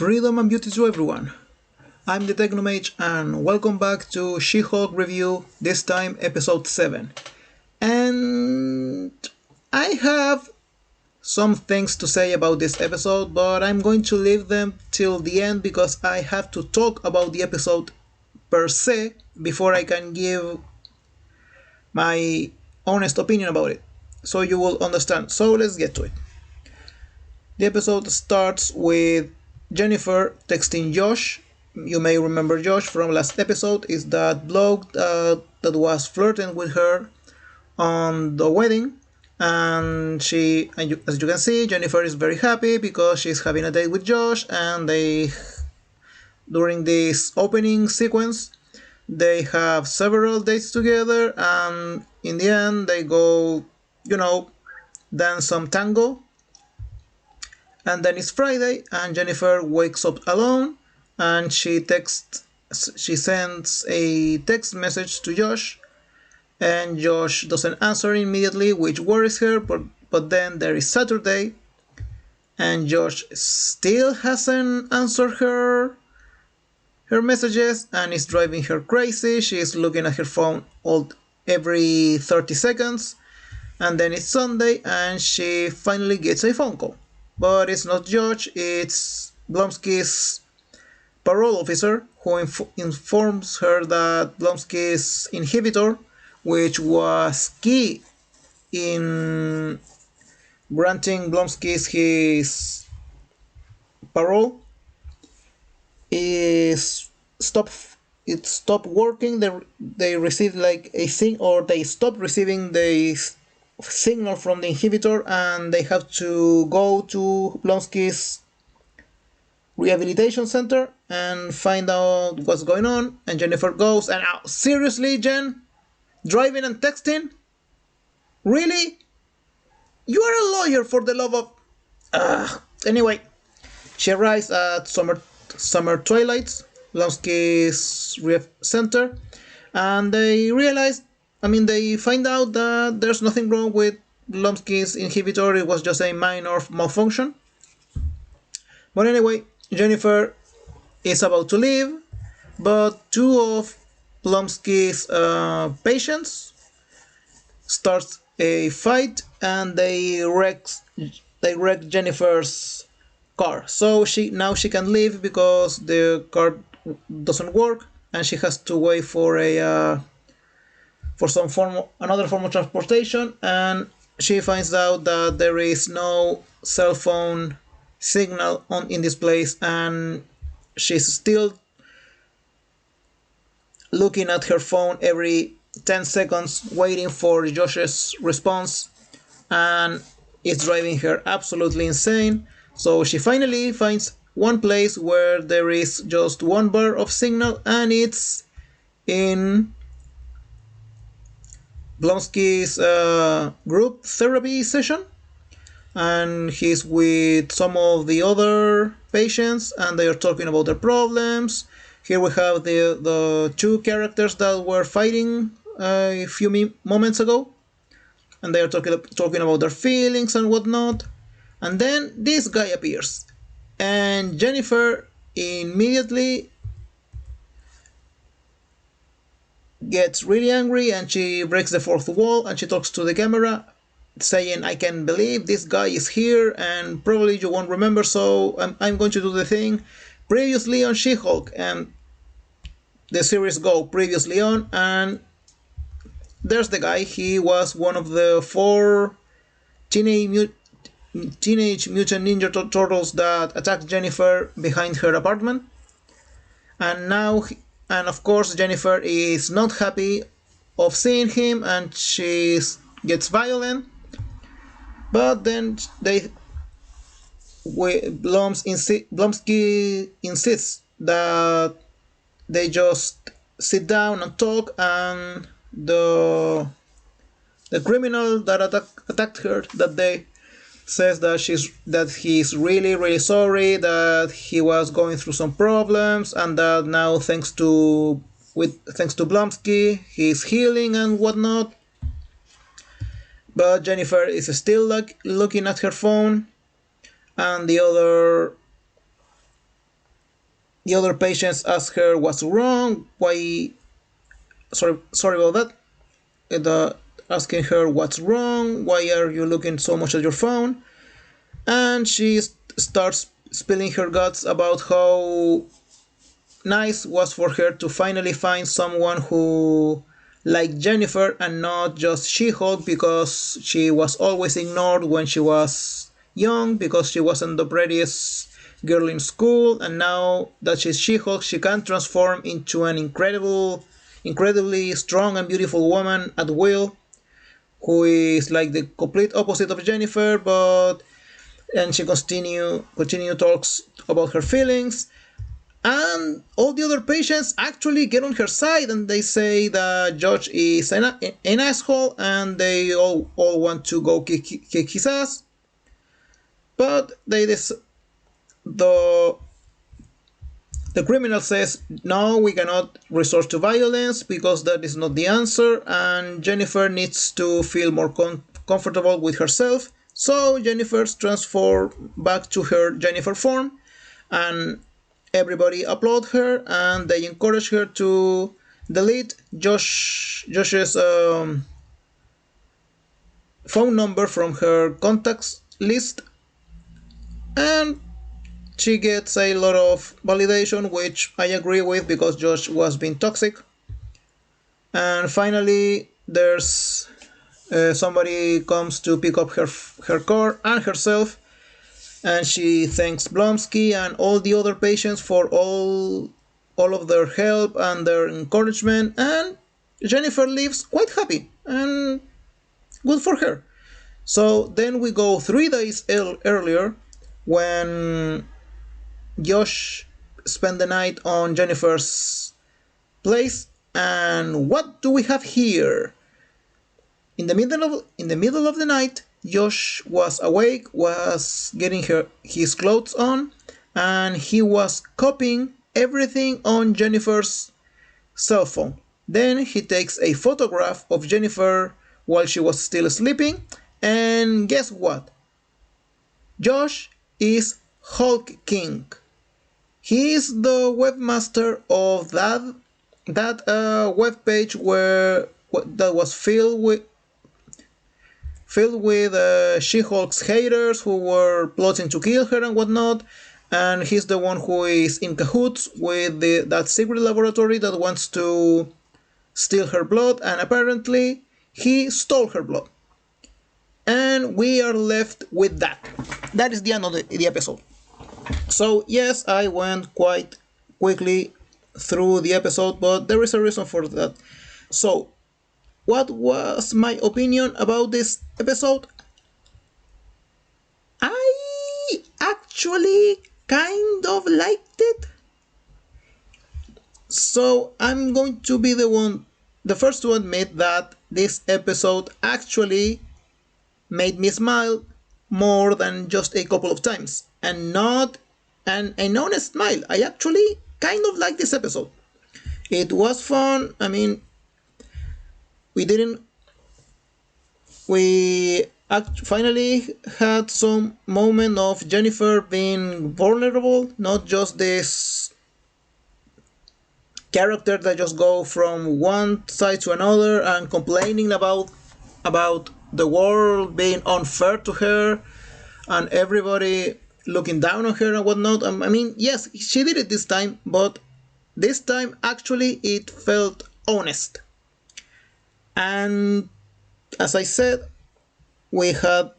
Freedom and beauty to everyone. I'm the Technomage and welcome back to SheHulk Review, this time episode 7. And I have some things to say about this episode, but I'm going to leave them till the end because I have to talk about the episode per se before I can give my honest opinion about it. So you will understand. So let's get to it. The episode starts with Jennifer texting Josh. You may remember Josh from last episode, is that bloke that was flirting with her on the wedding. And as you can see, Jennifer is very happy because she's having a date with Josh, and during this opening sequence, they have several dates together, and in the end, they go, dance some tango. And then it's Friday, and Jennifer wakes up alone, and she sends a text message to Josh, and Josh doesn't answer immediately, which worries her. But then there is Saturday, and Josh still hasn't answered her messages, and it's driving her crazy. She's looking at her phone every 30 seconds. And then it's Sunday, and she finally gets a phone call. But it's not Josh, it's Blonsky's parole officer, who informs her that Blonsky's inhibitor, which was key in granting Blonsky his parole, stopped working. They received like a thing, or they stopped receiving the signal from the inhibitor, and they have to go to Blonsky's rehabilitation center and find out what's going on. And Jennifer goes, and seriously, Jen? Driving and texting? Really? You are a lawyer, for the love of... Anyway, she arrives at Summer Twilights, Blonsky's rehab center, and they find out that there's nothing wrong with Blonsky's inhibitor. It was just a minor malfunction. But anyway, Jennifer is about to leave, but two of Blonsky's patients start a fight, and they wreck Jennifer's car. So now she can leave because the car doesn't work, and she has to wait for another form of transportation. And she finds out that there is no cell phone signal in this place, and she's still looking at her phone every 10 seconds, waiting for Josh's response, and it's driving her absolutely insane. So she finally finds one place where there is just one bar of signal, and it's in Blonsky's group therapy session, and he's with some of the other patients, and they are talking about their problems. Here we have the two characters that were fighting a few moments ago, and they are talking about their feelings and whatnot. And then this guy appears, and Jennifer immediately gets really angry, and she breaks the fourth wall, and she talks to the camera saying, "I can't believe this guy is here, and probably you won't remember, so I'm going to do the thing previously on She-Hulk." And the series go previously on, and there's the guy. He was one of the 4 Teenage Mutant Ninja Turtles that attacked Jennifer behind her apartment. And of course, Jennifer is not happy of seeing him, and she gets violent. But then Blonsky insists that they just sit down and talk, and the criminal that attacked her that day says that he's really, really sorry, that he was going through some problems, and that now thanks to Blonsky, he's healing and whatnot. But Jennifer is still looking at her phone, and the other the other patients ask her what's wrong, why. Sorry about that. The asking her what's wrong, why are you looking so much at your phone, and she starts spilling her guts about how nice was for her to finally find someone who liked Jennifer and not just She-Hulk, because she was always ignored when she was young because she wasn't the prettiest girl in school, and now that she's She-Hulk she can transform into an incredibly strong and beautiful woman at will, who is like the complete opposite of Jennifer, but and she continue talks about her feelings, and all the other patients actually get on her side and they say that Josh is an asshole and they all want to go kick his ass, but the the criminal says no, we cannot resort to violence because that is not the answer, and Jennifer needs to feel more comfortable with herself, so Jennifer's transformed back to her Jennifer form, and everybody applaud her and they encourage her to delete Josh's phone number from her contacts list, and she gets a lot of validation, which I agree with because Josh was being toxic. And finally, there's somebody comes to pick up her car and herself, and she thanks Blonsky and all the other patients for all of their help and their encouragement, and Jennifer leaves quite happy and good for her. So then we go 3 days earlier when Josh spent the night on Jennifer's place, and what do we have here? In the middle of the night, Josh was awake, was getting his clothes on, and he was copying everything on Jennifer's cell phone. Then he takes a photograph of Jennifer while she was still sleeping, and guess what? Josh is Hulk King. He is the webmaster of that web page that was filled with She-Hulk's haters who were plotting to kill her and whatnot, and he's the one who is in cahoots with that secret laboratory that wants to steal her blood, and apparently he stole her blood. And we are left with that. That is the end of the episode. So yes, I went quite quickly through the episode, but there is a reason for that. So, what was my opinion about this episode? I actually kind of liked it. So I'm going to be the first to admit that this episode actually made me smile more than just a couple of times, and not an honest smile. I actually kind of like this episode. It was fun. I mean, we didn't we finally had some moment of Jennifer being vulnerable, not just this character that just go from one side to another and complaining about the world being unfair to her and everybody looking down on her and whatnot. I mean, yes, she did it this time, but this time actually it felt honest. And as I said, we had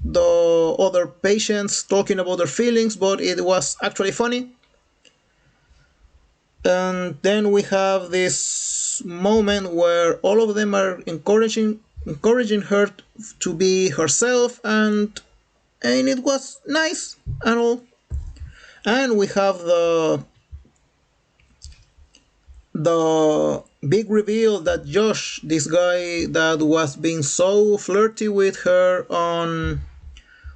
the other patients talking about their feelings, but it was actually funny. And then we have this moment where all of them are encouraging her to be herself, and it was nice and all. And we have the big reveal that Josh, this guy that was being so flirty with her on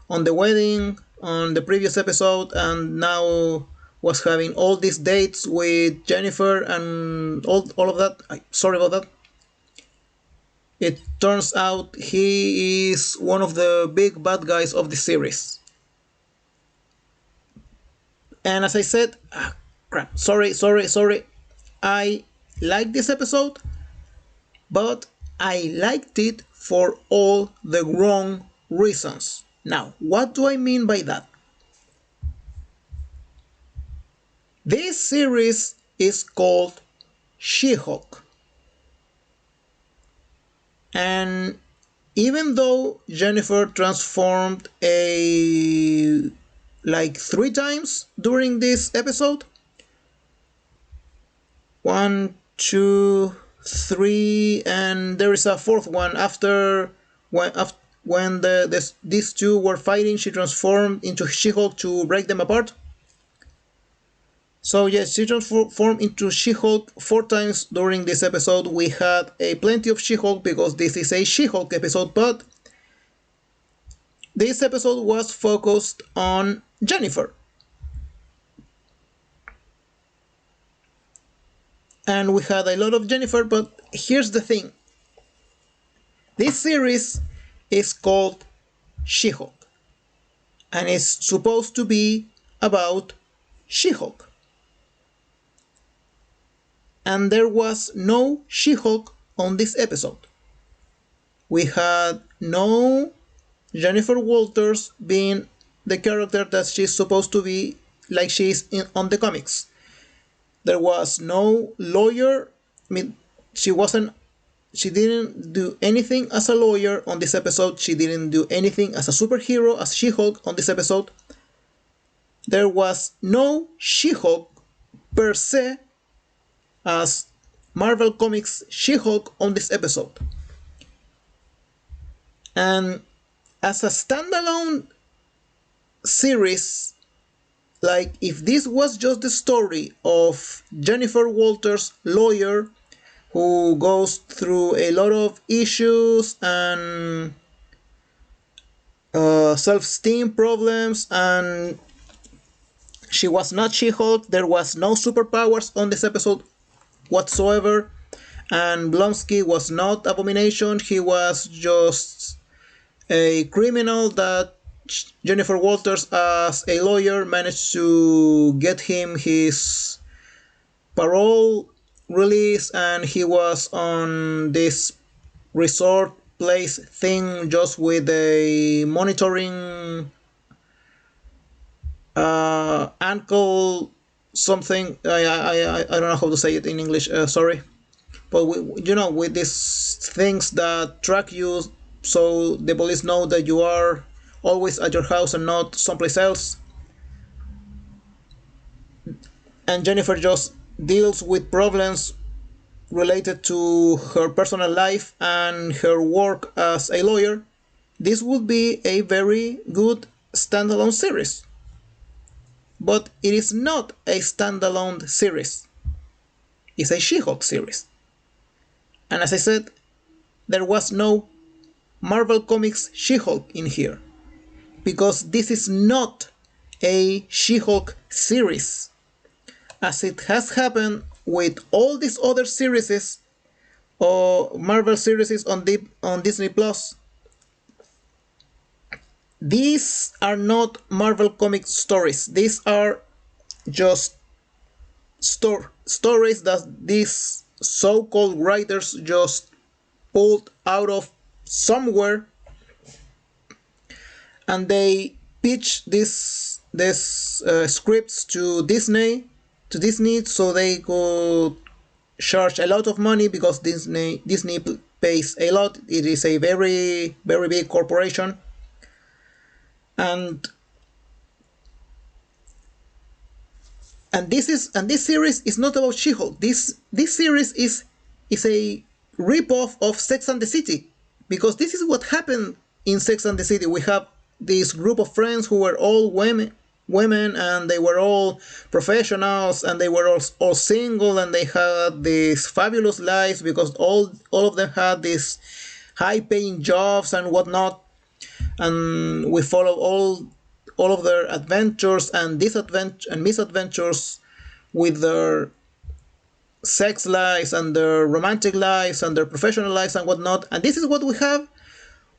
the wedding on the previous episode, and now was having all these dates with Jennifer and all of that. Sorry about that. It turns out he is one of the big bad guys of the series. And as I said, crap, sorry. I like this episode, but I liked it for all the wrong reasons. Now, what do I mean by that? This series is called She-Hulk. And even though Jennifer transformed like 3 times during this episode, 1, 2, 3, and there is a fourth one when these two were fighting. She transformed into She-Hulk to break them apart. So yes, she transformed into She-Hulk 4 times during this episode. We had plenty of She-Hulk because this is a She-Hulk episode, but this episode was focused on Jennifer. And we had a lot of Jennifer, but here's the thing. This series is called She-Hulk, and it's supposed to be about She-Hulk. And there was no She-Hulk on this episode. We had no Jennifer Walters being the character that she's supposed to be, like she is on the comics. There was no lawyer. I mean, she didn't do anything as a lawyer on this episode. She didn't do anything as a superhero, as She-Hulk on this episode. There was no She-Hulk per se as Marvel Comics She-Hulk on this episode. And as a standalone series, like if this was just the story of Jennifer Walters' lawyer who goes through a lot of issues and self-esteem problems, and she was not She-Hulk, there was no superpowers on this episode whatsoever, and Blonsky was not Abomination, he was just a criminal that Jennifer Walters as a lawyer managed to get him his parole release, and he was on this resort place thing just with a monitoring ankle something. I don't know how to say it in English, sorry, but with these things that track you so the police know that you are always at your house and not someplace else. And Jennifer just deals with problems related to her personal life and her work as a lawyer. This would be a very good standalone series. But it is not a standalone series. It's a She-Hulk series. And as I said, there was no Marvel Comics She-Hulk in here, because this is not a She-Hulk series, as it has happened with all these other series or Marvel series on Disney Plus. These are not Marvel Comics stories. These are just stories that these so-called writers just pulled out of somewhere, and they pitch these scripts to Disney so they could charge a lot of money, because Disney pays a lot. It is a very, very big corporation, and this series is not about She-Hulk. This series is a ripoff of Sex and the City, because this is what happened in Sex and the City. We have this group of friends who were all women, and they were all professionals, and they were all single, and they had these fabulous lives because all of them had these high-paying jobs and whatnot, and we follow all of their adventures and misadventures with their sex lives and their romantic lives and their professional lives and whatnot. And this is what we have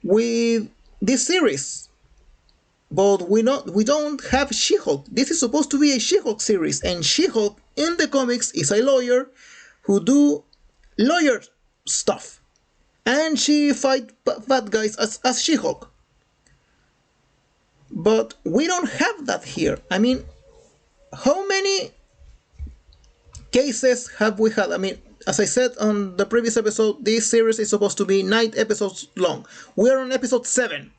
with this series. but we don't have She-Hulk. This is supposed to be a She-Hulk series, and She-Hulk in the comics is a lawyer who do lawyer stuff, and she fight bad guys as She-Hulk. But we don't have that here. I mean, how many cases have we had? I mean, as I said on the previous episode, this series is supposed to be 9 episodes long. We are on episode 7.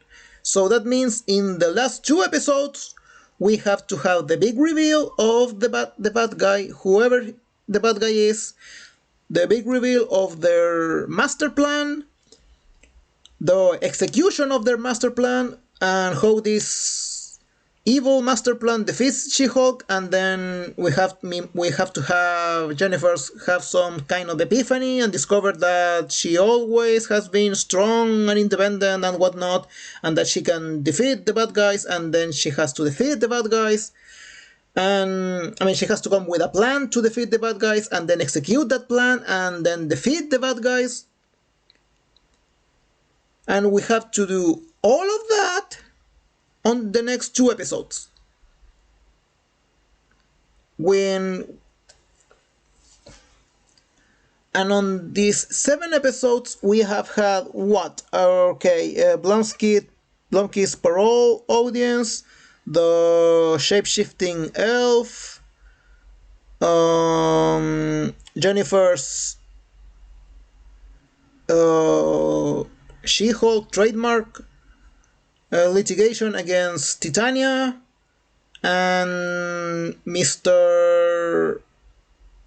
So that means in the last 2 episodes, we have to have the big reveal of the bad guy, whoever the bad guy is, the big reveal of their master plan, the execution of their master plan, and how this evil master plan defeats She-Hulk, and then we have to have Jennifer have some kind of epiphany and discover that she always has been strong and independent and whatnot, and that she can defeat the bad guys, and then she has to defeat the bad guys. And I mean, she has to come with a plan to defeat the bad guys, and then execute that plan, and then defeat the bad guys. And we have to do all of that on the next 2 episodes. And on these 7 episodes, we have had what? Okay, Blumsky's parole audience, the shape-shifting elf, Jennifer's She-Hulk trademark litigation against Titania, and Mr.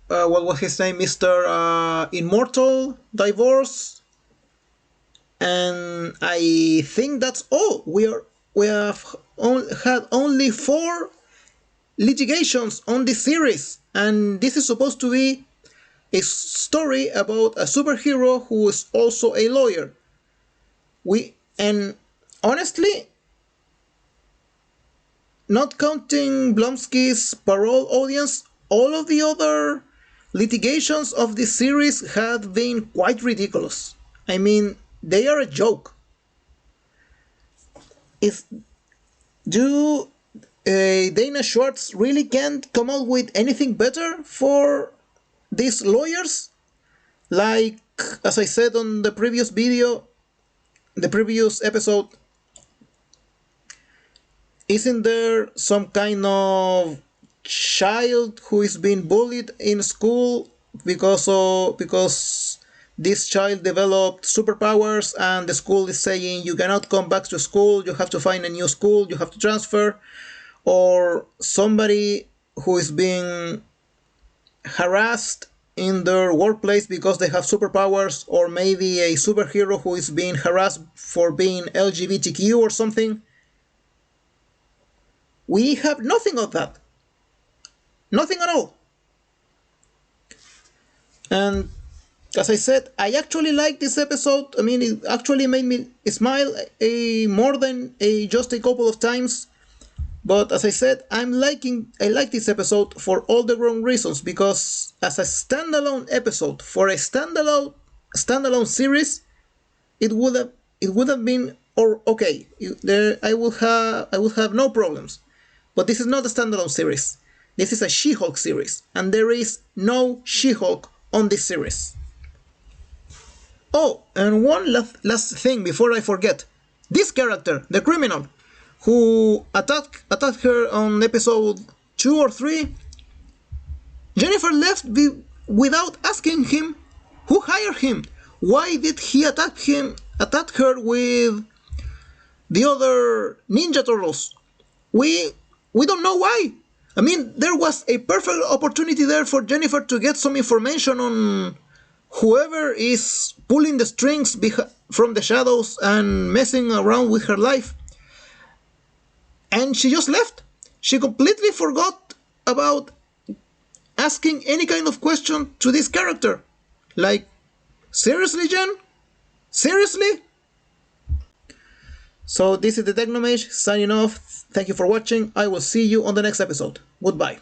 What was his name? Mr. Immortal divorce, and I think that's all. We have had only 4 litigations on this series, and this is supposed to be a story about a superhero who is also a lawyer. And honestly, not counting Blumsky's parole audience, all of the other litigations of this series have been quite ridiculous. I mean, they are a joke. Do Dana Schwartz really can't come up with anything better for these lawyers? Like, as I said on the previous video, the previous episode, isn't there some kind of child who is being bullied in school because this child developed superpowers, and the school is saying you cannot come back to school, you have to find a new school, you have to transfer? Or somebody who is being harassed in their workplace because they have superpowers, or maybe a superhero who is being harassed for being LGBTQ or something? We have nothing of that. Nothing at all. And as I said, I actually like this episode. I mean, it actually made me smile more than just a couple of times. But as I said, I like this episode for all the wrong reasons, because as a standalone episode for a standalone series, it would have been okay. I would have no problems. But this is not a standalone series. This is a She-Hulk series, and there is no She-Hulk on this series. Oh, and one last thing before I forget. This character, the criminal, who attacked her on episode 2 or 3, Jennifer left without asking him who hired him. Why did he attack her with the other Ninja Turtles? We don't know why. I mean, there was a perfect opportunity there for Jennifer to get some information on whoever is pulling the strings from the shadows and messing around with her life. And she just left. She completely forgot about asking any kind of question to this character. Like, seriously, Jen? Seriously? So this is the Technomage signing off. Thank you for watching. I will see you on the next episode. Goodbye.